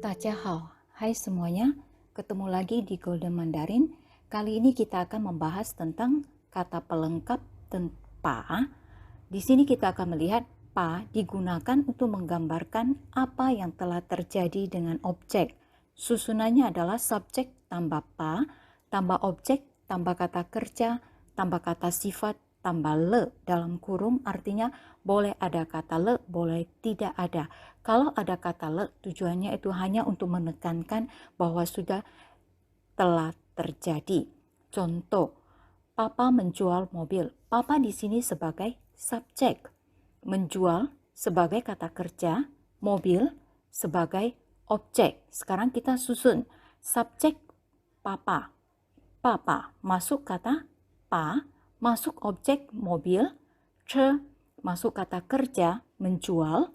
Tachahao, hai semuanya, ketemu lagi di Golden Mandarin. Kali ini kita akan membahas tentang kata pelengkap pa. Di sini kita akan melihat pa digunakan untuk menggambarkan apa yang telah terjadi dengan objek. Susunannya adalah subjek tambah pa, tambah objek, tambah kata kerja, tambah kata sifat, tambah le dalam kurung, artinya boleh ada kata le, boleh tidak ada. Kalau ada kata le, tujuannya itu hanya untuk menekankan bahwa sudah telah terjadi. Contoh, Papa menjual mobil. Papa di sini sebagai subjek, menjual sebagai kata kerja, mobil sebagai objek. Sekarang kita susun subjek papa. Papa masuk kata pa, masuk objek mobil, masuk kata kerja menjual,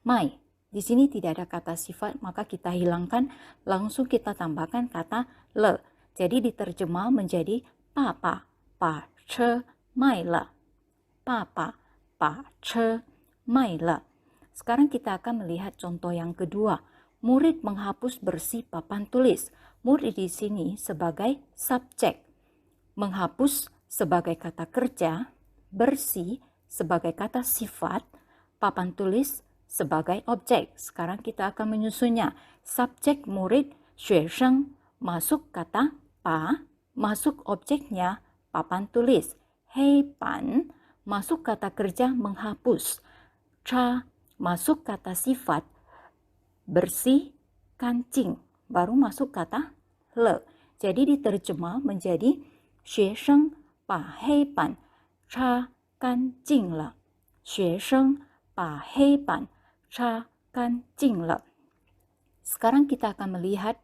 mai. Di sini tidak ada kata sifat, maka kita hilangkan, langsung kita tambahkan kata le. Jadi diterjemah menjadi papa pa che mai le. Papa pa che mai le. Sekarang kita akan melihat contoh yang kedua. Murid menghapus bersih papan tulis. Murid di sini sebagai subjek. Menghapus sebagai kata kerja, bersih sebagai kata sifat, papan tulis sebagai objek. Sekarang kita akan menyusunnya. Subjek murid, 学生, masuk kata pa, masuk objeknya papan tulis. Hei pan, masuk kata kerja menghapus. Cha, masuk kata sifat bersih, kancing. Baru masuk kata le. Jadi diterjemah menjadi 学生把黑板擦干净了。学生把黑板擦干净了。Sekarang kita akan melihat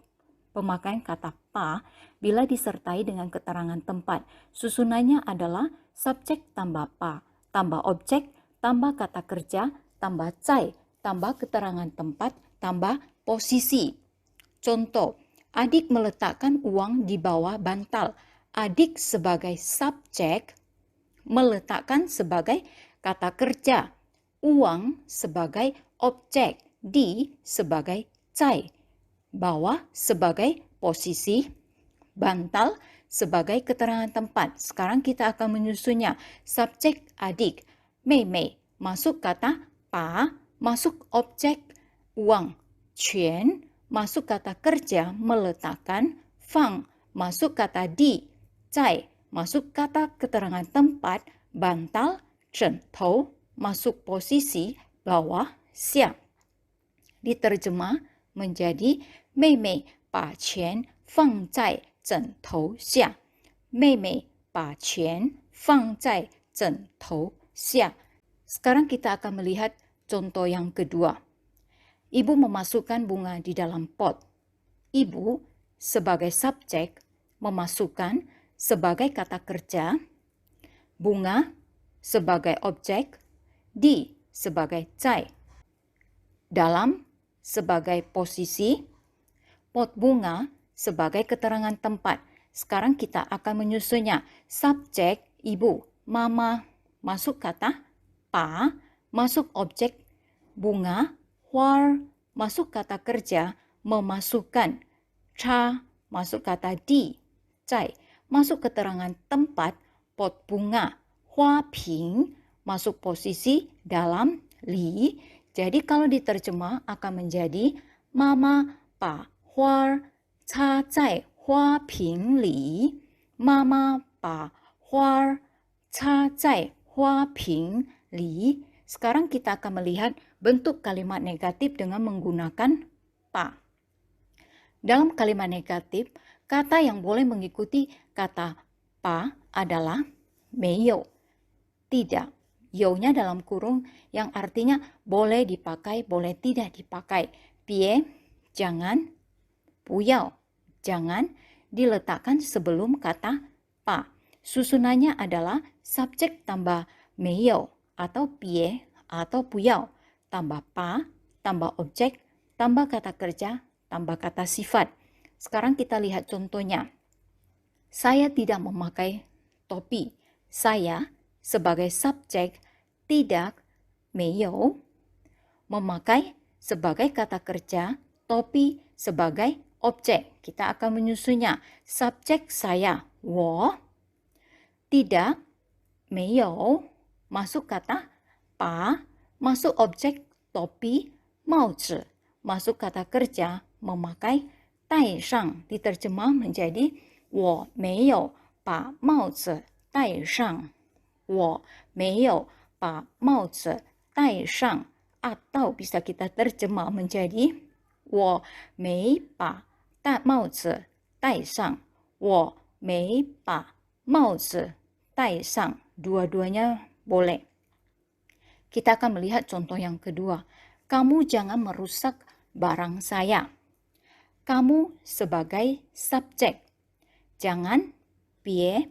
pemakaian kata pa bila disertai dengan keterangan tempat. Susunannya adalah subjek tambah pa, tambah objek, tambah kata kerja, tambah cai, tambah keterangan tempat, tambah posisi. Contoh, adik meletakkan uang di bawah bantal. Adik sebagai subjek, meletakkan sebagai kata kerja, uang sebagai objek, di sebagai cai, bawah sebagai posisi, bantal sebagai keterangan tempat. Sekarang kita akan menyusunnya. Subjek adik, mei mei, masuk kata pa, masuk objek uang, quan, masuk kata kerja meletakkan, fang, masuk kata di, cai, masuk kata keterangan tempat, bantal, tou, masuk posisi bawah, xia. Diterjemah menjadi 妹妹把钱放在枕头下。妹妹把钱放在枕头下。Sekarang kita akan melihat contoh yang kedua. Ibu memasukkan bunga di dalam pot. Ibu sebagai subjek memasukkan sebagai kata kerja, bunga sebagai objek, di sebagai cai, dalam sebagai posisi, pot bunga sebagai keterangan tempat. Sekarang kita akan menyusunnya. Subjek ibu, mama, masuk kata pa, masuk objek bunga, huar, masuk kata kerja, memasukkan, cha, masuk kata di, cai, masuk keterangan tempat, pot bunga, hua ping, masuk posisi dalam, li. Jadi kalau diterjemah akan menjadi mama pa huar ca zai hua ping li. Mama pa huar ca zai hua ping li. Sekarang kita akan melihat bentuk kalimat negatif dengan menggunakan pa. Dalam kalimat negatif, kata yang boleh mengikuti kata pa adalah meiyo, tidak. You-nya dalam kurung yang artinya boleh dipakai, boleh tidak dipakai. Pie, jangan, puyao, jangan diletakkan sebelum kata pa. Susunannya adalah subjek tambah meiyo atau pie atau puyao, tambah pa, tambah objek, tambah kata kerja, tambah kata sifat. Sekarang kita lihat contohnya. Saya tidak memakai topi. Saya sebagai subjek tidak, 没有, memakai sebagai kata kerja, topi sebagai objek. Kita akan menyusunnya. Subjek saya, 我, tidak, 没有, masuk kata pa, masuk objek topi, 帽子, masuk kata kerja, memakai, 戴上, diterjemah menjadi 我没有把帽子戴上，我没有把帽子戴上。Atau bisa kita terjemah menjadi 我没把帽子戴上，我没把帽子戴上。Dua-duanya boleh. Kita akan melihat contoh yang kedua. Kamu jangan merusak barang saya. Kamu sebagai subjek. Jangan, 别,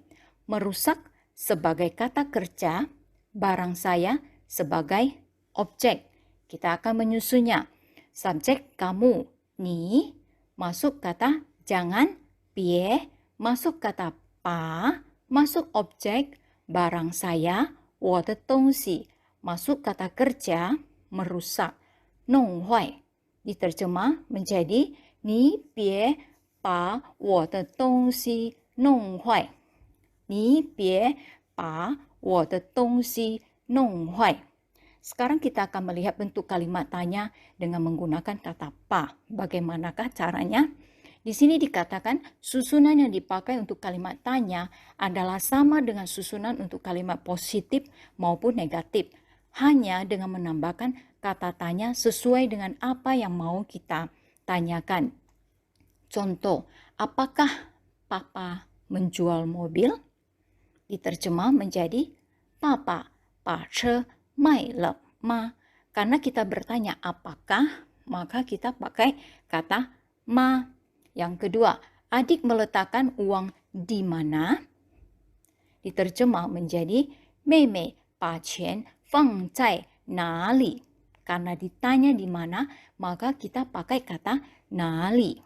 merusak sebagai kata kerja, barang saya sebagai objek. Kita akan menyusunnya. Subjek kamu, 你, masuk kata jangan, 别, masuk kata pa, masuk objek barang saya, 我的东西, masuk kata kerja merusak, 弄坏, diterjemah menjadi 你别把我的东西弄坏，你别把我的东西弄坏。Sekarang kita akan melihat bentuk kalimat tanya dengan menggunakan kata pa. Bagaimanakah caranya? Di sini dikatakan susunan yang dipakai untuk kalimat tanya adalah sama dengan susunan untuk kalimat positif maupun negatif. Hanya dengan menambahkan kata tanya sesuai dengan apa yang mau kita tanyakan. Contoh, apakah papa menjual mobil? Diterjemah menjadi papa 把车卖了吗? Karena kita bertanya apakah, maka kita pakai kata ma. Yang kedua, adik meletakkan uang di mana? Diterjemah menjadi 妹妹把钱放在哪里? Karena ditanya di mana, maka kita pakai kata 哪里.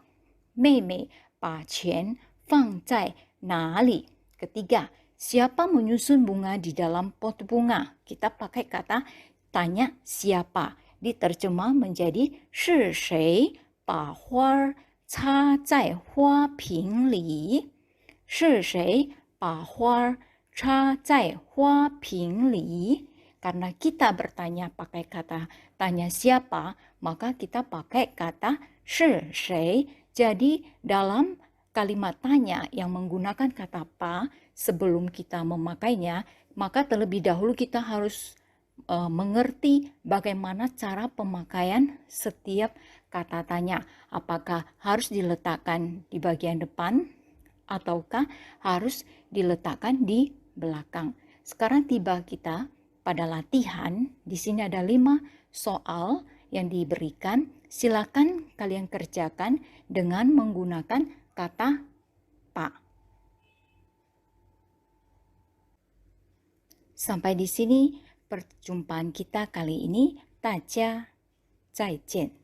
妹妹把钱放在哪里? Ketiga, siapa menyusun bunga di dalam pot bunga? Kita pakai kata tanya siapa. Diterjemah menjadi 是谁把花插在花瓶里？是谁把花插在花瓶里? Karena kita bertanya pakai kata tanya siapa, maka kita pakai kata 是谁. Jadi dalam kalimat tanya yang menggunakan kata pa, sebelum kita memakainya, maka terlebih dahulu kita harus mengerti bagaimana cara pemakaian setiap kata tanya. Apakah harus diletakkan di bagian depan ataukah harus diletakkan di belakang. Sekarang tiba kita pada latihan. Di sini ada 5 soal yang diberikan. Silakan kalian kerjakan dengan menggunakan kata pa. Sampai di sini perjumpaan kita kali ini. 大家再见。